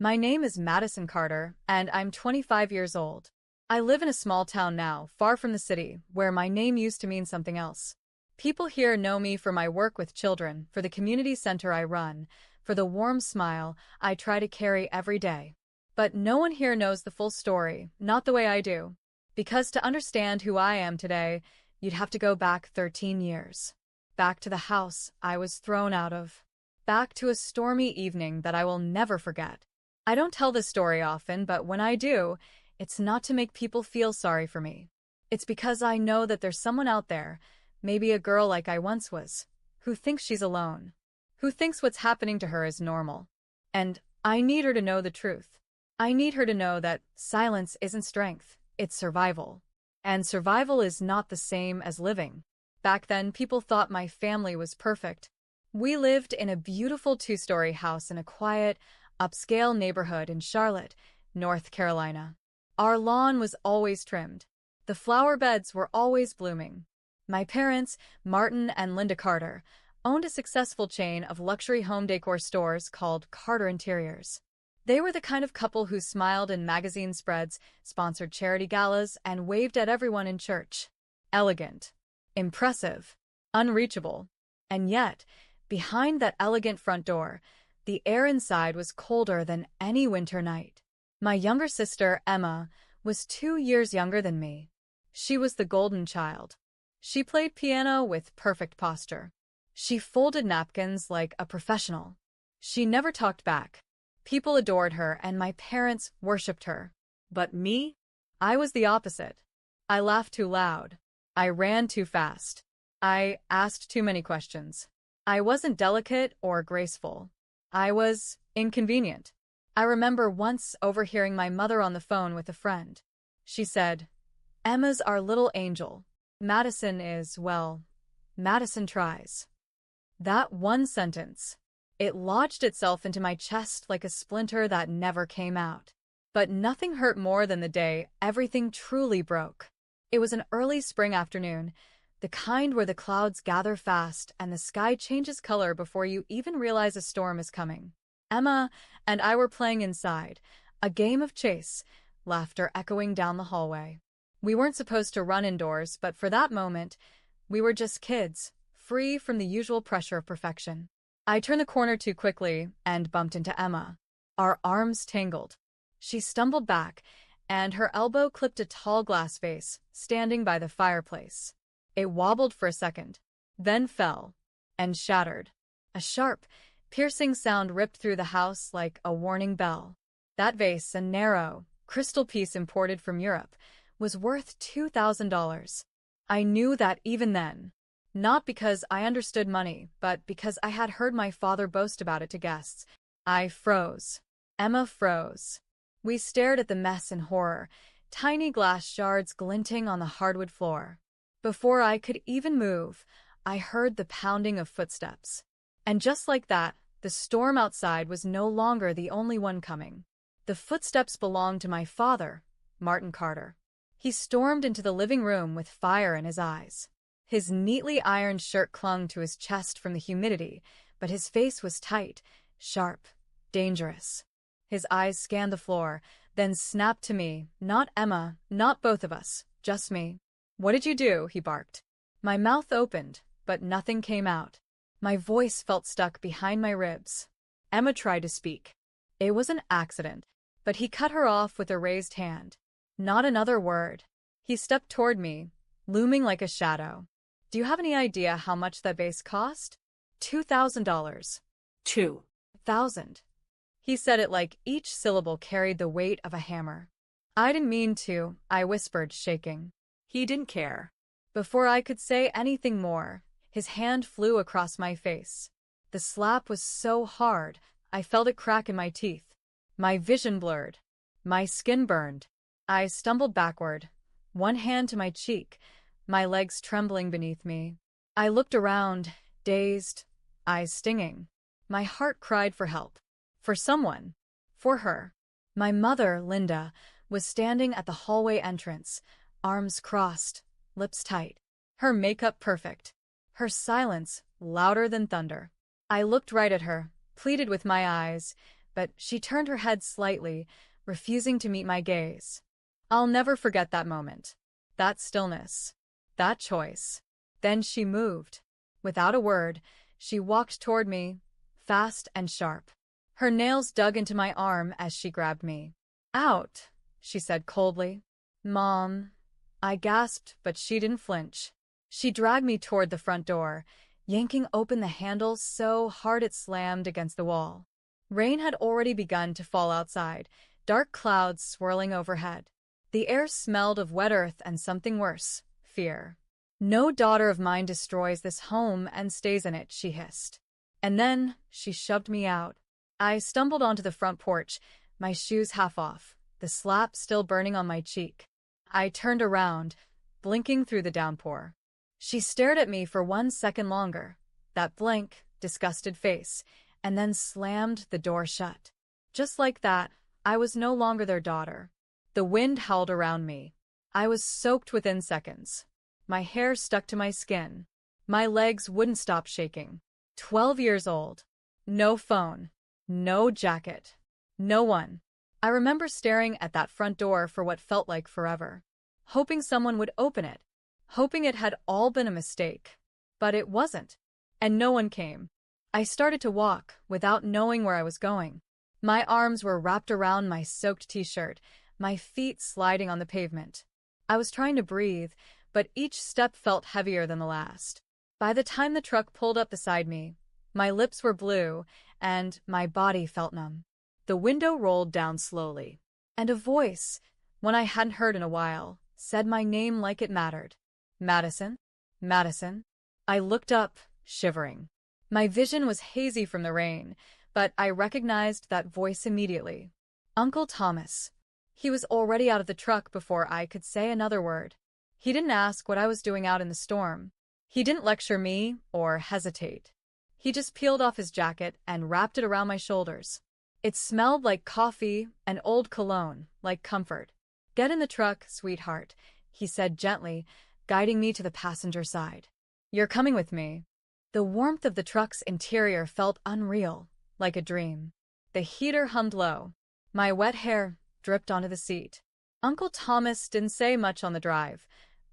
My name is Madison Carter, and I'm 25 years old. I live in a small town now, far from the city, where my name used to mean something else. People here know me for my work with children, for the community center I run, for the warm smile I try to carry every day. But no one here knows the full story, not the way I do. Because to understand who I am today, you'd have to go back 13 years. Back to the house I was thrown out of. Back to a stormy evening that I will never forget. I don't tell this story often, but when I do, it's not to make people feel sorry for me. It's because I know that there's someone out there, maybe a girl like I once was, who thinks she's alone, who thinks what's happening to her is normal. And I need her to know the truth. I need her to know that silence isn't strength, it's survival. And survival is not the same as living. Back then, people thought my family was perfect. We lived in a beautiful two-story house in a quiet, upscale neighborhood in Charlotte, North Carolina. Our lawn was always trimmed. The flower beds were always blooming. My parents, Martin and Linda Carter, owned a successful chain of luxury home decor stores called Carter Interiors. They were the kind of couple who smiled in magazine spreads, sponsored charity galas, and waved at everyone in church. Elegant, impressive, unreachable. And yet, behind that elegant front door, the air inside was colder than any winter night. My younger sister, Emma, was 2 years younger than me. She was the golden child. She played piano with perfect posture. She folded napkins like a professional. She never talked back. People adored her, and my parents worshipped her. But me? I was the opposite. I laughed too loud. I ran too fast. I asked too many questions. I wasn't delicate or graceful. I was inconvenient. I remember once overhearing my mother on the phone with a friend. She said, "Emma's our little angel. Madison is, well, Madison tries." That one sentence, it lodged itself into my chest like a splinter that never came out. But nothing hurt more than the day everything truly broke. It was an early spring afternoon, the kind where the clouds gather fast and the sky changes color before you even realize a storm is coming. Emma and I were playing inside, a game of chase, laughter echoing down the hallway. We weren't supposed to run indoors, but for that moment, we were just kids, free from the usual pressure of perfection. I turned the corner too quickly and bumped into Emma. Our arms tangled. She stumbled back, and her elbow clipped a tall glass vase standing by the fireplace. It wobbled for a second, then fell, and shattered. A sharp, piercing sound ripped through the house like a warning bell. That vase, a narrow, crystal piece imported from Europe, was worth $2,000. I knew that even then. Not because I understood money, but because I had heard my father boast about it to guests. I froze. Emma froze. We stared at the mess in horror, tiny glass shards glinting on the hardwood floor. Before I could even move, I heard the pounding of footsteps. And just like that, the storm outside was no longer the only one coming. The footsteps belonged to my father, Martin Carter. He stormed into the living room with fire in his eyes. His neatly ironed shirt clung to his chest from the humidity, but his face was tight, sharp, dangerous. His eyes scanned the floor, then snapped to me, not Emma, not both of us, just me. "What did you do?" he barked. My mouth opened, but nothing came out. My voice felt stuck behind my ribs. Emma tried to speak. It was an accident, but he cut her off with a raised hand. Not another word. He stepped toward me, looming like a shadow. "Do you have any idea how much that vase cost?" $2,000. 2,000. He said it like each syllable carried the weight of a hammer. "I didn't mean to," I whispered, shaking. He didn't care. Before I could say anything more, his hand flew across my face. The slap was so hard, I felt it crack in my teeth. My vision blurred. My skin burned. I stumbled backward, one hand to my cheek, my legs trembling beneath me. I looked around, dazed, eyes stinging. My heart cried for help. For someone. For her. My mother, Linda, was standing at the hallway entrance, arms crossed, lips tight. Her makeup perfect. Her silence louder than thunder. I looked right at her, pleaded with my eyes, but she turned her head slightly, refusing to meet my gaze. I'll never forget that moment. That stillness. That choice. Then she moved. Without a word, she walked toward me, fast and sharp. Her nails dug into my arm as she grabbed me. Out, she said coldly. Mom. I gasped, but she didn't flinch. She dragged me toward the front door, yanking open the handle so hard it slammed against the wall. Rain had already begun to fall outside, dark clouds swirling overhead. The air smelled of wet earth and something worse, fear. No daughter of mine destroys this home and stays in it, she hissed. And then she shoved me out. I stumbled onto the front porch, my shoes half off, the slap still burning on my cheek. I turned around, blinking through the downpour. She stared at me for 1 second longer, that blank, disgusted face, and then slammed the door shut. Just like that, I was no longer their daughter. The wind howled around me. I was soaked within seconds. My hair stuck to my skin. My legs wouldn't stop shaking. 12 years old. No phone. No jacket. No one. I remember staring at that front door for what felt like forever, hoping someone would open it, hoping it had all been a mistake. But it wasn't. And no one came. I started to walk without knowing where I was going. My arms were wrapped around my soaked t-shirt, my feet sliding on the pavement. I was trying to breathe, but each step felt heavier than the last. By the time the truck pulled up beside me, my lips were blue and my body felt numb. The window rolled down slowly, and a voice, one I hadn't heard in a while, said my name like it mattered. Madison? Madison? I looked up, shivering. My vision was hazy from the rain, but I recognized that voice immediately. Uncle Thomas. He was already out of the truck before I could say another word. He didn't ask what I was doing out in the storm. He didn't lecture me or hesitate. He just peeled off his jacket and wrapped it around my shoulders. It smelled like coffee and old cologne, like comfort. Get in the truck, sweetheart, he said gently, guiding me to the passenger side. You're coming with me. The warmth of the truck's interior felt unreal, like a dream. The heater hummed low. My wet hair dripped onto the seat. Uncle Thomas didn't say much on the drive,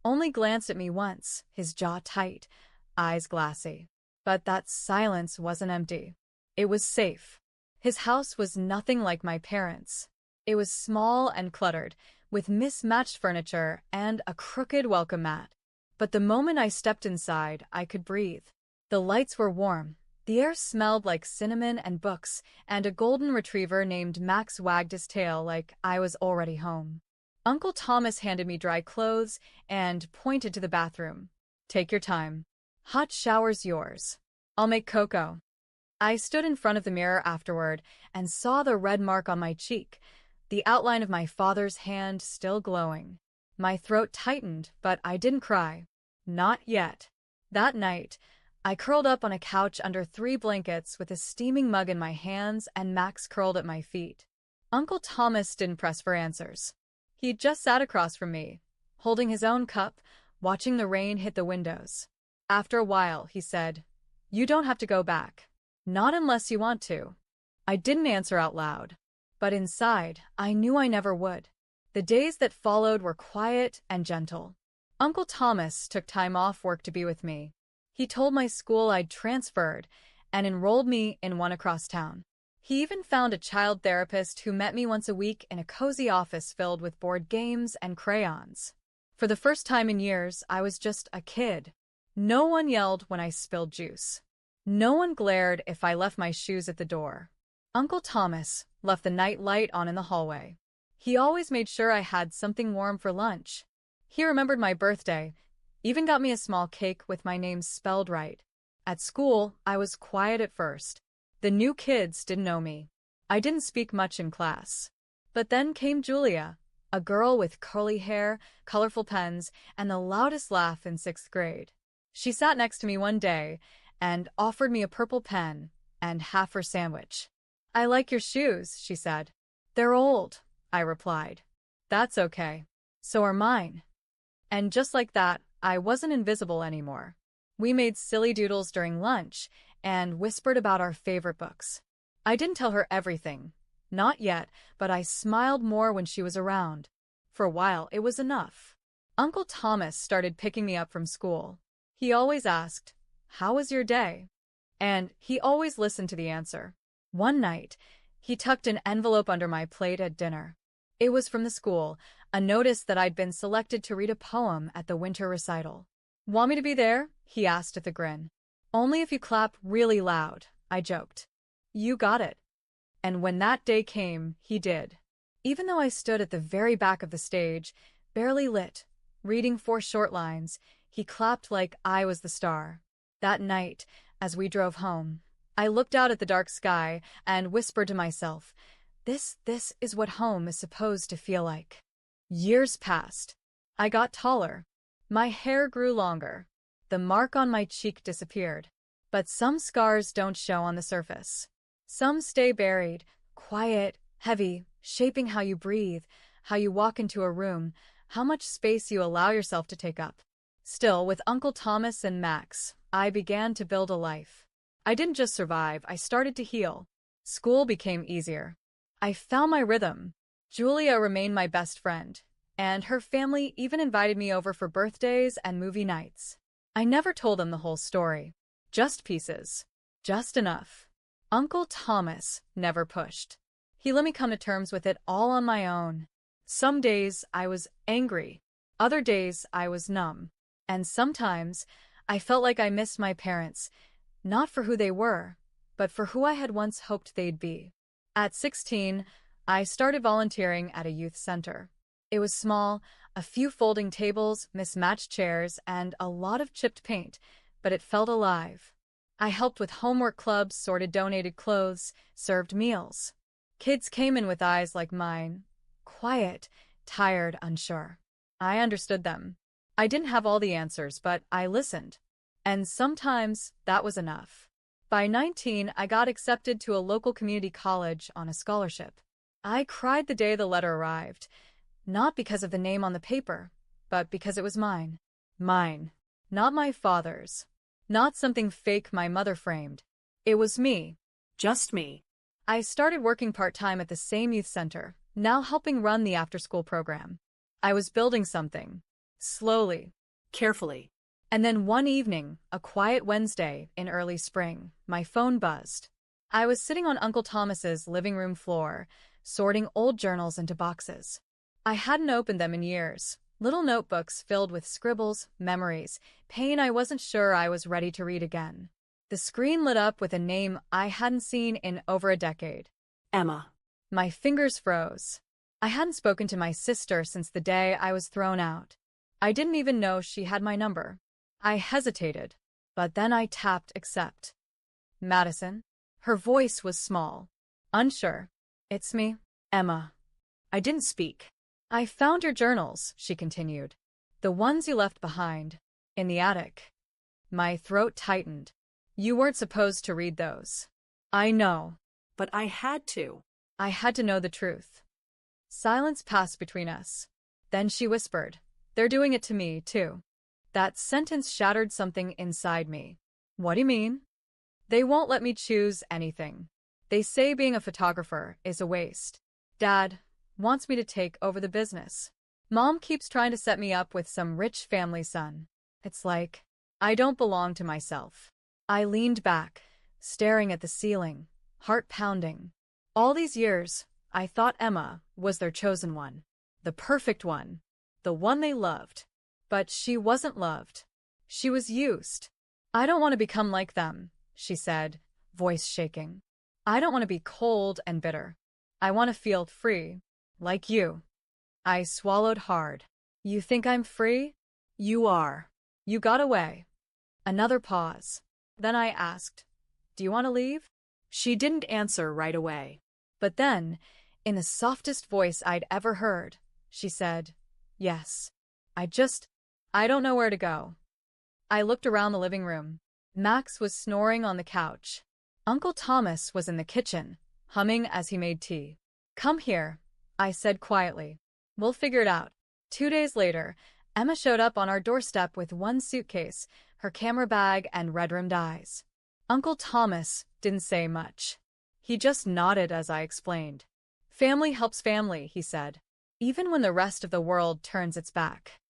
only glanced at me once, his jaw tight, eyes glassy. But that silence wasn't empty. It was safe. His house was nothing like my parents'. It was small and cluttered, with mismatched furniture and a crooked welcome mat. But the moment I stepped inside, I could breathe. The lights were warm, the air smelled like cinnamon and books, and a golden retriever named Max wagged his tail like I was already home. Uncle Thomas handed me dry clothes and pointed to the bathroom. Take your time. Hot shower's yours. I'll make cocoa. I stood in front of the mirror afterward and saw the red mark on my cheek, the outline of my father's hand still glowing. My throat tightened, but I didn't cry. Not yet. That night, I curled up on a couch under 3 blankets with a steaming mug in my hands and Max curled at my feet. Uncle Thomas didn't press for answers. He just sat across from me, holding his own cup, watching the rain hit the windows. After a while, he said, "You don't have to go back. Not unless you want to." I didn't answer out loud, but inside, I knew I never would. The days that followed were quiet and gentle. Uncle Thomas took time off work to be with me. He told my school I'd transferred and enrolled me in one across town. He even found a child therapist who met me once a week in a cozy office filled with board games and crayons. For the first time in years, I was just a kid. No one yelled when I spilled juice. No one glared if I left my shoes at the door. Uncle Thomas left the night light on in the hallway. He always made sure I had something warm for lunch. He remembered my birthday, even got me a small cake with my name spelled right. At school, I was quiet at first. The new kids didn't know me. I didn't speak much in class. But then came Julia, a girl with curly hair, colorful pens, and the loudest laugh in 6th grade. She sat next to me one day and offered me a purple pen and half her sandwich. "I like your shoes," she said. "They're old," I replied. "That's okay. So are mine." And just like that, I wasn't invisible anymore. We made silly doodles during lunch and whispered about our favorite books. I didn't tell her everything. Not yet, but I smiled more when she was around. For a while, it was enough. Uncle Thomas started picking me up from school. He always asked, "How was your day?" And he always listened to the answer. One night, he tucked an envelope under my plate at dinner. It was from the school, a notice that I'd been selected to read a poem at the winter recital. "Want me to be there?" he asked with a grin. "Only if you clap really loud," I joked. "You got it." And when that day came, he did. Even though I stood at the very back of the stage, barely lit, reading 4 short lines, he clapped like I was the star. That night, as we drove home, I looked out at the dark sky and whispered to myself, This is what home is supposed to feel like." Years passed. I got taller. My hair grew longer. The mark on my cheek disappeared. But some scars don't show on the surface. Some stay buried, quiet, heavy, shaping how you breathe, how you walk into a room, how much space you allow yourself to take up. Still, with Uncle Thomas and Max, I began to build a life. I didn't just survive, I started to heal. School became easier. I found my rhythm. Julia remained my best friend, and her family even invited me over for birthdays and movie nights. I never told them the whole story. Just pieces. Just enough. Uncle Thomas never pushed. He let me come to terms with it all on my own. Some days I was angry. Other days I was numb. And sometimes I felt like I missed my parents, not for who they were, but for who I had once hoped they'd be. At 16, I started volunteering at a youth center. It was small, a few folding tables, mismatched chairs, and a lot of chipped paint, but it felt alive. I helped with homework clubs, sorted donated clothes, served meals. Kids came in with eyes like mine, quiet, tired, unsure. I understood them. I didn't have all the answers, but I listened. And sometimes that was enough. By 19, I got accepted to a local community college on a scholarship. I cried the day the letter arrived, not because of the name on the paper, but because it was mine. Mine. Not my father's. Not something fake my mother framed. It was me. Just me. I started working part-time at the same youth center, now helping run the after-school program. I was building something. Slowly. Carefully. And then one evening, a quiet Wednesday in early spring, my phone buzzed. I was sitting on Uncle Thomas's living room floor, sorting old journals into boxes. I hadn't opened them in years. Little notebooks filled with scribbles, memories, pain I wasn't sure I was ready to read again. The screen lit up with a name I hadn't seen in over a decade. Emma. My fingers froze. I hadn't spoken to my sister since the day I was thrown out. I didn't even know she had my number. I hesitated, but then I tapped accept. Madison? Her voice was small. Unsure. "It's me, Emma." I didn't speak. "I found your journals," she continued. "The ones you left behind. In the attic." My throat tightened. "You weren't supposed to read those." "I know. But I had to." I had to know the truth. Silence passed between us. Then she whispered, "They're doing it to me, too." That sentence shattered something inside me. "What do you mean?" "They won't let me choose anything. They say being a photographer is a waste. Dad wants me to take over the business. Mom keeps trying to set me up with some rich family son. It's like I don't belong to myself." I leaned back, staring at the ceiling, heart pounding. All these years, I thought Emma was their chosen one. The perfect one. The one they loved. But she wasn't loved. She was used. "I don't want to become like them," she said, voice shaking. "I don't want to be cold and bitter. I want to feel free, like you." I swallowed hard. "You think I'm free?" "You are. You got away." Another pause. Then I asked, "Do you want to leave?" She didn't answer right away. But then, in the softest voice I'd ever heard, she said, "Yes. I don't know where to go." I looked around the living room. Max was snoring on the couch. Uncle Thomas was in the kitchen, humming as he made tea. "Come here," I said quietly. "We'll figure it out." 2 days later, Emma showed up on our doorstep with one suitcase, her camera bag, and red-rimmed eyes. Uncle Thomas didn't say much. He just nodded as I explained. Family helps family, he said, even when the rest of the world turns its back.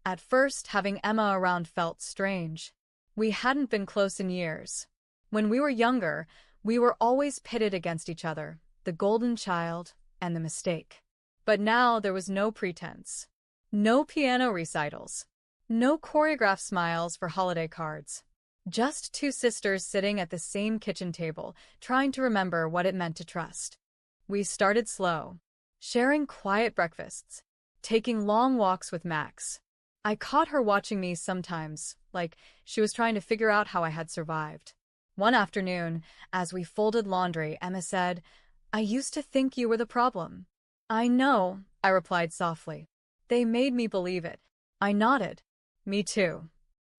At first, having Emma around felt strange. We hadn't been close in years. When we were younger, we were always pitted against each other, the golden child and the mistake. But now there was no pretense. No piano recitals. No choreographed smiles for holiday cards. Just two sisters sitting at the same kitchen table, trying to remember what it meant to trust. We started slow, sharing quiet breakfasts, taking long walks with Max. I caught her watching me sometimes, like she was trying to figure out how I had survived. One afternoon, as we folded laundry, Emma said, "I used to think you were the problem." "I know," I replied softly. "They made me believe it." I nodded. "Me too."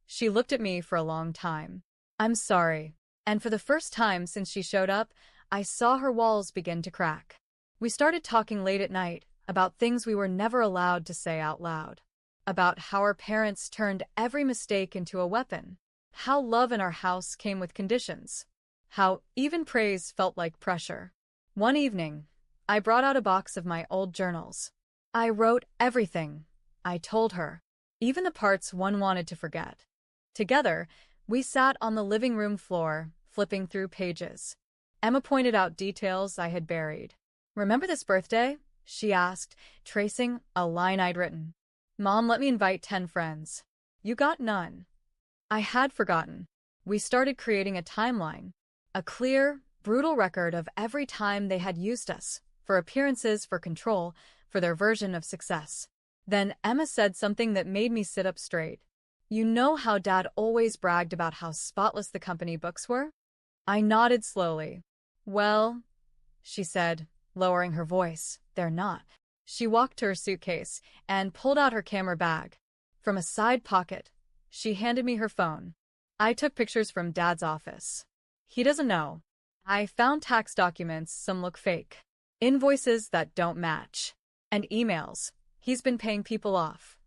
She looked at me for a long time. "I'm sorry." And for the first time since she showed up, I saw her walls begin to crack. We started talking late at night about things we were never allowed to say out loud. About how our parents turned every mistake into a weapon. How love in our house came with conditions. How even praise felt like pressure. One evening, I brought out a box of my old journals. I wrote everything, I told her, even the parts one wanted to forget. Together, we sat on the living room floor, flipping through pages. Emma pointed out details I had buried. "Remember this birthday?" she asked, tracing a line I'd written. "Mom let me invite 10 friends. You got none." I had forgotten. We started creating a timeline. A clear, brutal record of every time they had used us, for appearances, for control, for their version of success. Then Emma said something that made me sit up straight. "You know how Dad always bragged about how spotless the company books were?" I nodded slowly. "Well," she said, lowering her voice, "they're not." She walked to her suitcase and pulled out her camera bag. From a side pocket, she handed me her phone. I took pictures from Dad's office. He doesn't know. I found tax documents, some look fake. Invoices that don't match. And emails. He's been paying people off.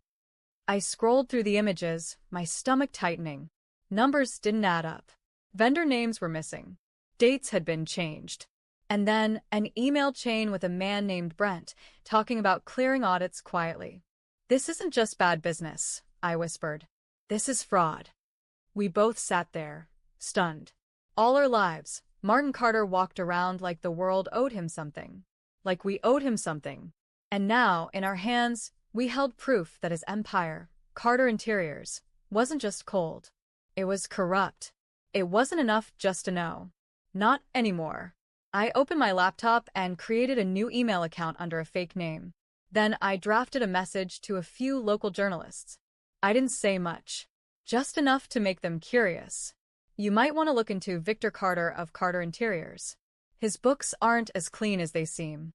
I scrolled through the images, my stomach tightening. Numbers didn't add up. Vendor names were missing. Dates had been changed. And then an email chain with a man named Brent talking about clearing audits quietly. "This isn't just bad business," I whispered. "This is fraud." We both sat there, stunned. All our lives, Martin Carter walked around like the world owed him something. Like we owed him something. And now, in our hands, we held proof that his empire, Carter Interiors, wasn't just cold. It was corrupt. It wasn't enough just to know. Not anymore. I opened my laptop and created a new email account under a fake name. Then I drafted a message to a few local journalists. I didn't say much. Just enough to make them curious. "You might want to look into Victor Carter of Carter Interiors. His books aren't as clean as they seem."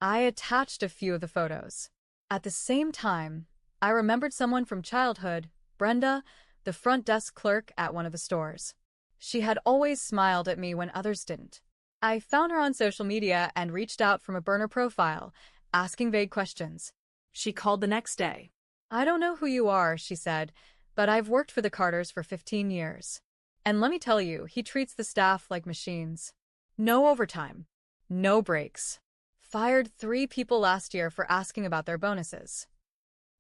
I attached a few of the photos. At the same time, I remembered someone from childhood, Brenda, the front desk clerk at one of the stores. She had always smiled at me when others didn't. I found her on social media and reached out from a burner profile, asking vague questions. She called the next day. "I don't know who you are," she said, "but I've worked for the Carters for 15 years. And let me tell you, he treats the staff like machines. No overtime. No breaks. Fired 3 people last year for asking about their bonuses."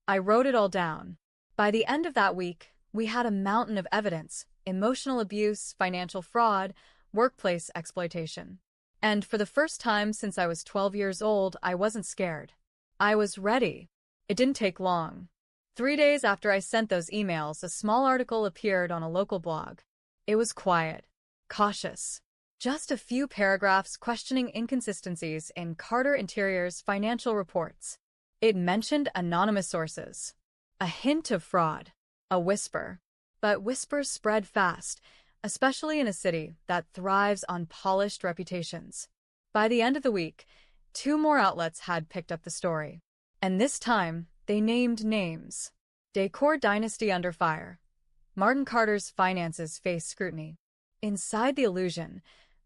I wrote it all down. By the end of that week, we had a mountain of evidence: emotional abuse, financial fraud, workplace exploitation. And for the first time since I was 12 years old, I wasn't scared. I was ready. It didn't take long. 3 days after I sent those emails, a small article appeared on a local blog. It was quiet, cautious. Just a few paragraphs questioning inconsistencies in Carter Interior's financial reports. It mentioned anonymous sources. A hint of fraud. A whisper. But whispers spread fast, especially in a city that thrives on polished reputations. By the end of the week, 2 more outlets had picked up the story. And this time, they named names. Decor Dynasty under fire. Martin Carter's finances face scrutiny. Inside the illusion,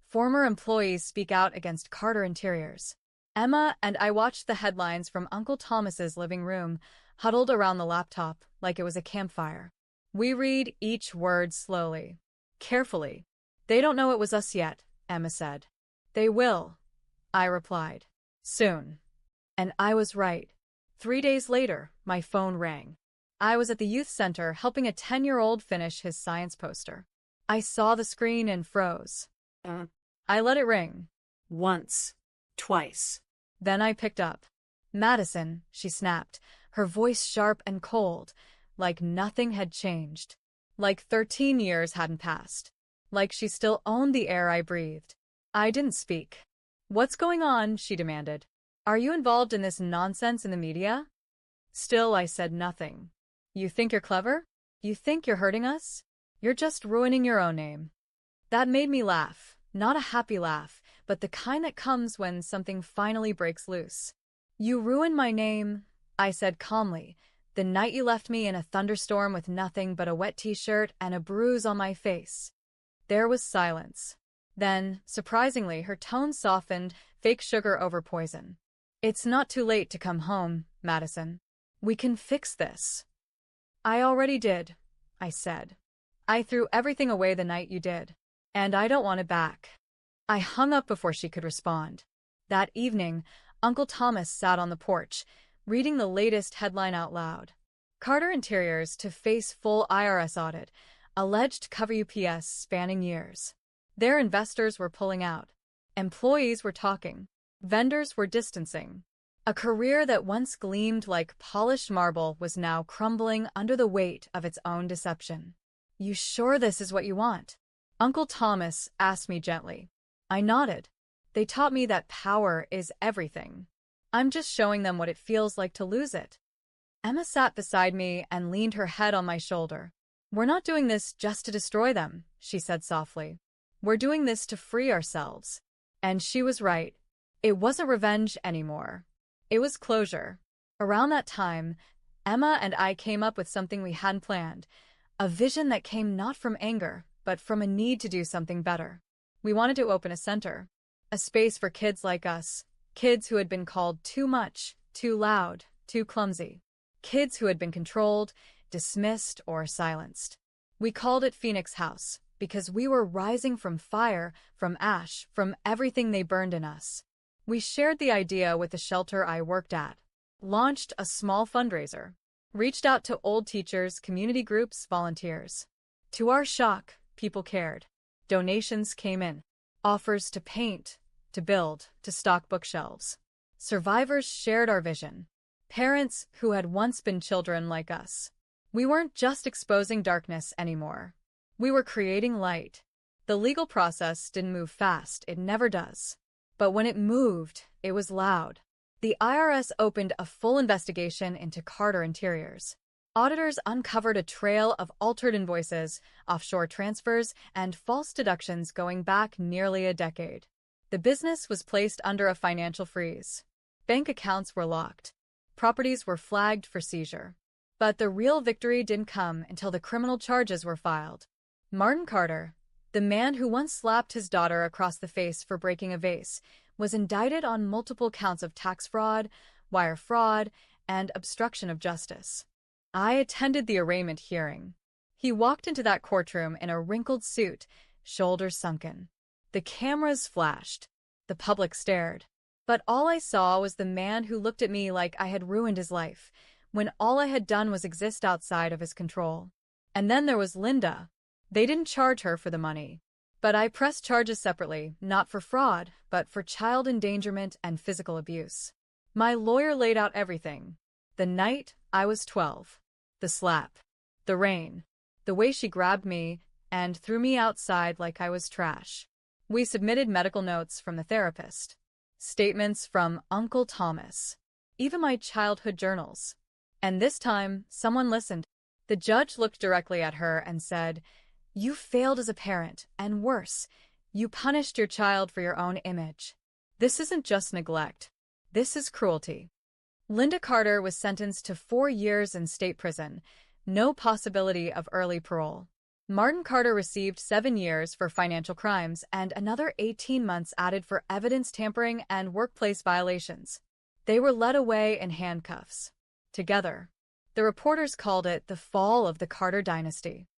former employees speak out against Carter Interiors. Emma and I watched the headlines from Uncle Thomas's living room, huddled around the laptop like it was a campfire. We read each word slowly, carefully. "They don't know it was us yet," Emma said. They will, I replied. Soon. And I was right. 3 days later, my phone rang. I was at the youth center helping a 10-year-old finish his science poster. I saw the screen and froze. I let it ring. Once. Twice. Then I picked up. Madison, she snapped, her voice sharp and cold, like nothing had changed. Like 13 years hadn't passed. Like she still owned the air I breathed. I didn't speak. What's going on? She demanded. Are you involved in this nonsense in the media? Still, I said nothing. You think you're clever? You think you're hurting us? You're just ruining your own name. That made me laugh. Not a happy laugh, but the kind that comes when something finally breaks loose. You ruined my name, I said calmly, the night you left me in a thunderstorm with nothing but a wet t-shirt and a bruise on my face. There was silence. Then, surprisingly, her tone softened, fake sugar over poison. It's not too late to come home, Madison. We can fix this. I already did, I said. I threw everything away the night you did. And I don't want it back. I hung up before she could respond. That evening, Uncle Thomas sat on the porch, reading the latest headline out loud. Carter Interiors to face full IRS audit, alleged cover UPS spanning years. Their investors were pulling out. Employees were talking. Vendors were distancing. A career that once gleamed like polished marble was now crumbling under the weight of its own deception. You sure this is what you want? Uncle Thomas asked me gently. I nodded. They taught me that power is everything. I'm just showing them what it feels like to lose it. Emma sat beside me and leaned her head on my shoulder. We're not doing this just to destroy them, she said softly. We're doing this to free ourselves. And she was right. It wasn't revenge anymore. It was closure. Around that time, Emma and I came up with something we hadn't planned, a vision that came not from anger, but from a need to do something better. We wanted to open a center, a space for kids like us, kids who had been called too much, too loud, too clumsy, kids who had been controlled, dismissed, or silenced. We called it Phoenix House because we were rising from fire, from ash, from everything they burned in us. We shared the idea with the shelter I worked at, launched a small fundraiser, reached out to old teachers, community groups, volunteers. To our shock, people cared. Donations came in. Offers to paint, to build, to stock bookshelves. Survivors shared our vision. Parents who had once been children like us. We weren't just exposing darkness anymore. We were creating light. The legal process didn't move fast, it never does. But when it moved, it was loud. The IRS opened a full investigation into Carter Interiors. Auditors uncovered a trail of altered invoices, offshore transfers, and false deductions going back nearly a decade. The business was placed under a financial freeze. Bank accounts were locked. Properties were flagged for seizure. But the real victory didn't come until the criminal charges were filed. Martin Carter, the man who once slapped his daughter across the face for breaking a vase, was indicted on multiple counts of tax fraud, wire fraud, and obstruction of justice. I attended the arraignment hearing. He walked into that courtroom in a wrinkled suit, shoulders sunken. The cameras flashed. The public stared. But all I saw was the man who looked at me like I had ruined his life, when all I had done was exist outside of his control. And then there was Linda. They didn't charge her for the money. But I pressed charges separately, not for fraud, but for child endangerment and physical abuse. My lawyer laid out everything. The night I was 12. The slap. The rain. The way she grabbed me and threw me outside like I was trash. We submitted medical notes from the therapist. Statements from Uncle Thomas. Even my childhood journals. And this time, someone listened. The judge looked directly at her and said, "You failed as a parent, and worse, you punished your child for your own image. This isn't just neglect. This is cruelty." Linda Carter was sentenced to 4 years in state prison, no possibility of early parole. Martin Carter received 7 years for financial crimes and another 18 months added for evidence tampering and workplace violations. They were led away in handcuffs. Together. The reporters called it the fall of the Carter dynasty.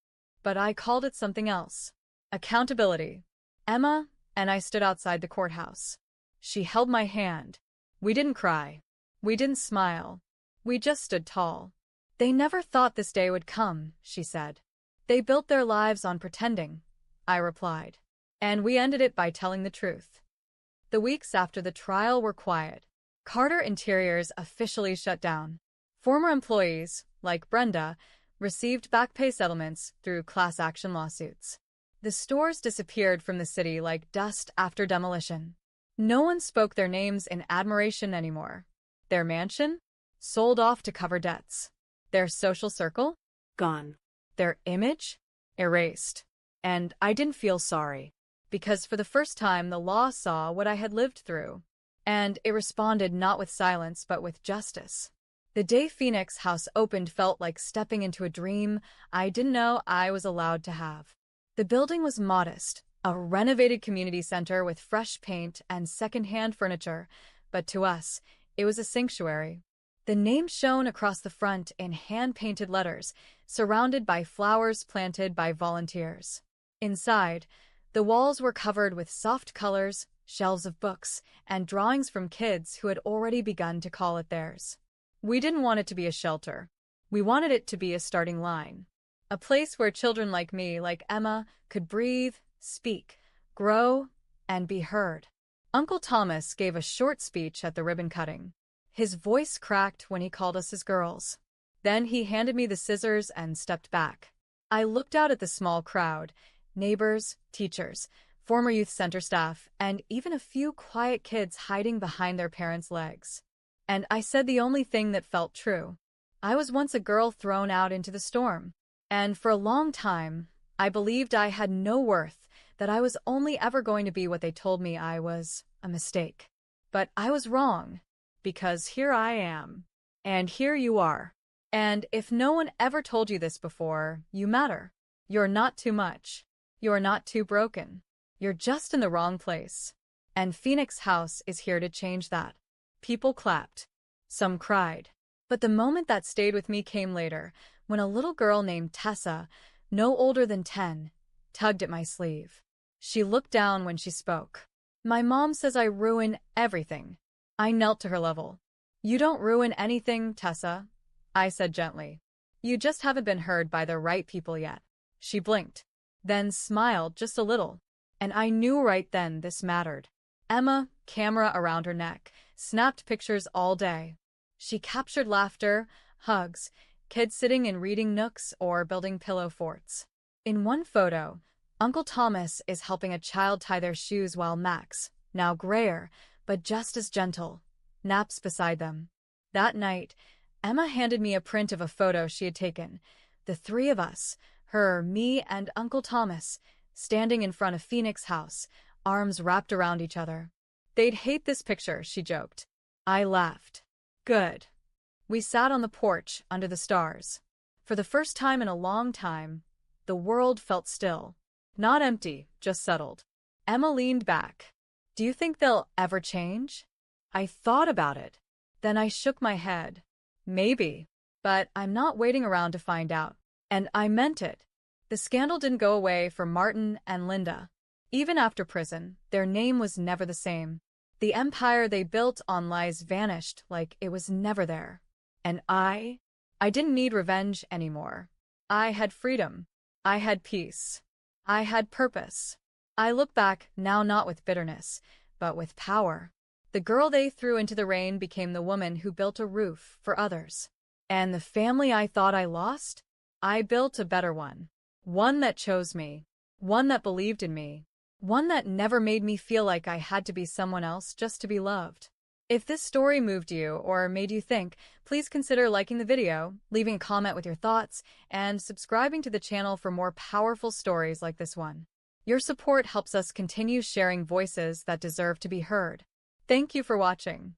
But I called it something else. Accountability. Emma, and I stood outside the courthouse. She held my hand. We didn't cry. We didn't smile. We just stood tall. They never thought this day would come, she said. They built their lives on pretending, I replied. And we ended it by telling the truth. The weeks after the trial were quiet. Carter Interiors officially shut down. Former employees, like Brenda, received back pay settlements through class action lawsuits. The stores disappeared from the city like dust after demolition. No one spoke their names in admiration anymore. Their mansion? Sold off to cover debts. Their social circle? Gone. Their image? Erased. And I didn't feel sorry, because for the first time the law saw what I had lived through. And it responded not with silence but with justice. The day Phoenix House opened felt like stepping into a dream I didn't know I was allowed to have. The building was modest, a renovated community center with fresh paint and second-hand furniture, but to us, it was a sanctuary. The name shone across the front in hand-painted letters, surrounded by flowers planted by volunteers. Inside, the walls were covered with soft colors, shelves of books, and drawings from kids who had already begun to call it theirs. We didn't want it to be a shelter. We wanted it to be a starting line. A place where children like me, like Emma, could breathe, speak, grow, and be heard. Uncle Thomas gave a short speech at the ribbon cutting. His voice cracked when he called us his girls. Then he handed me the scissors and stepped back. I looked out at the small crowd, neighbors, teachers, former youth center staff, and even a few quiet kids hiding behind their parents' legs. And I said the only thing that felt true. I was once a girl thrown out into the storm. And for a long time, I believed I had no worth, that I was only ever going to be what they told me I was, a mistake. But I was wrong, because here I am. And here you are. And if no one ever told you this before, you matter. You're not too much. You're not too broken. You're just in the wrong place. And Phoenix House is here to change that. People clapped. Some cried. But the moment that stayed with me came later, when a little girl named Tessa, no older than 10, tugged at my sleeve. She looked down when she spoke. My mom says I ruin everything. I knelt to her level. You don't ruin anything, Tessa, I said gently. You just haven't been heard by the right people yet. She blinked, then smiled just a little. And I knew right then this mattered. Emma, camera around her neck, snapped pictures all day. She captured laughter, hugs, kids sitting in reading nooks or building pillow forts. In one photo, Uncle Thomas is helping a child tie their shoes while Max, now grayer, but just as gentle, naps beside them. That night, Emma handed me a print of a photo she had taken. The three of us, her, me, and Uncle Thomas, standing in front of Phoenix House, arms wrapped around each other. They'd hate this picture, she joked. I laughed. Good. We sat on the porch under the stars. For the first time in a long time, the world felt still. Not empty, just settled. Emma leaned back. Do you think they'll ever change? I thought about it. Then I shook my head. Maybe. But I'm not waiting around to find out. And I meant it. The scandal didn't go away for Martin and Linda. Even after prison, their name was never the same. The empire they built on lies vanished like it was never there. And I didn't need revenge anymore. I had freedom. I had peace. I had purpose. I look back now not with bitterness, but with power. The girl they threw into the rain became the woman who built a roof for others. And the family I thought I lost? I built a better one. One that chose me. One that believed in me. One that never made me feel like I had to be someone else just to be loved. If this story moved you or made you think, please consider liking the video, leaving a comment with your thoughts, and subscribing to the channel for more powerful stories like this one. Your support helps us continue sharing voices that deserve to be heard. Thank you for watching.